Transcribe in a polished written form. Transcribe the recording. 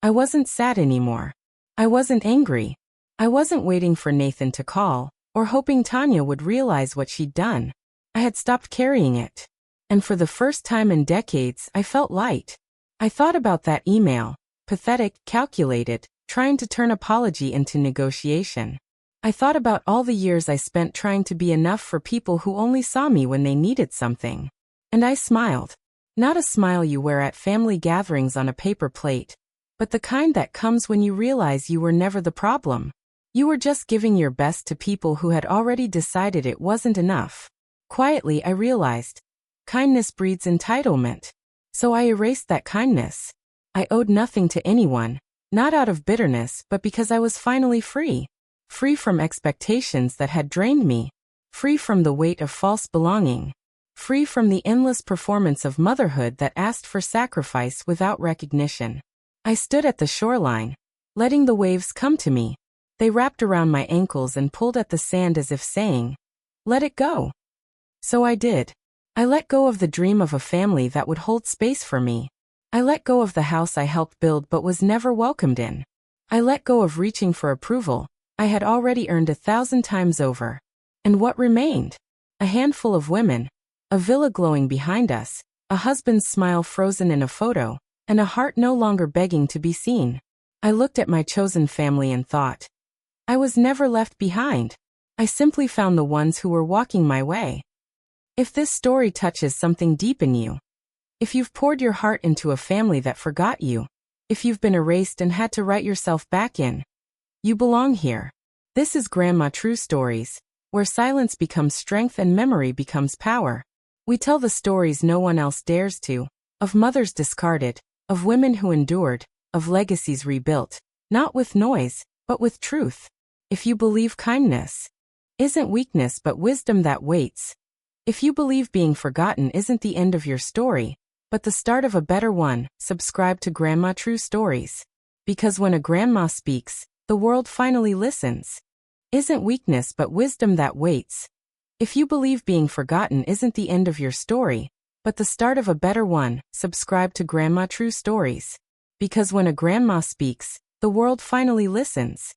I wasn't sad anymore. I wasn't angry. I wasn't waiting for Nathan to call, or hoping Tanya would realize what she'd done. I had stopped carrying it. And for the first time in decades, I felt light. I thought about that email, pathetic, calculated, trying to turn apology into negotiation. I thought about all the years I spent trying to be enough for people who only saw me when they needed something. And I smiled. Not a smile you wear at family gatherings on a paper plate, but the kind that comes when you realize you were never the problem. You were just giving your best to people who had already decided it wasn't enough. Quietly, I realized, kindness breeds entitlement. So I erased that kindness. I owed nothing to anyone, not out of bitterness, but because I was finally free. Free from expectations that had drained me. Free from the weight of false belonging. Free from the endless performance of motherhood that asked for sacrifice without recognition. I stood at the shoreline, letting the waves come to me. They wrapped around my ankles and pulled at the sand as if saying, "Let it go." So I did. I let go of the dream of a family that would hold space for me. I let go of the house I helped build but was never welcomed in. I let go of reaching for approval I had already earned 1,000 times over. And what remained? A handful of women, a villa glowing behind us, a husband's smile frozen in a photo, and a heart no longer begging to be seen. I looked at my chosen family and thought, I was never left behind. I simply found the ones who were walking my way. If this story touches something deep in you, if you've poured your heart into a family that forgot you, if you've been erased and had to write yourself back in, you belong here. This is Grandma True Stories, where silence becomes strength and memory becomes power. We tell the stories no one else dares to, of mothers discarded, of women who endured, of legacies rebuilt, not with noise, but with truth. If you believe kindness isn't weakness but wisdom that waits, if you believe being forgotten isn't the end of your story, but the start of a better one, subscribe to Grandma True Stories. Because when a grandma speaks, the world finally listens. Isn't weakness but wisdom that waits. If you believe being forgotten isn't the end of your story, but the start of a better one, subscribe to Grandma True Stories. Because when a grandma speaks, the world finally listens.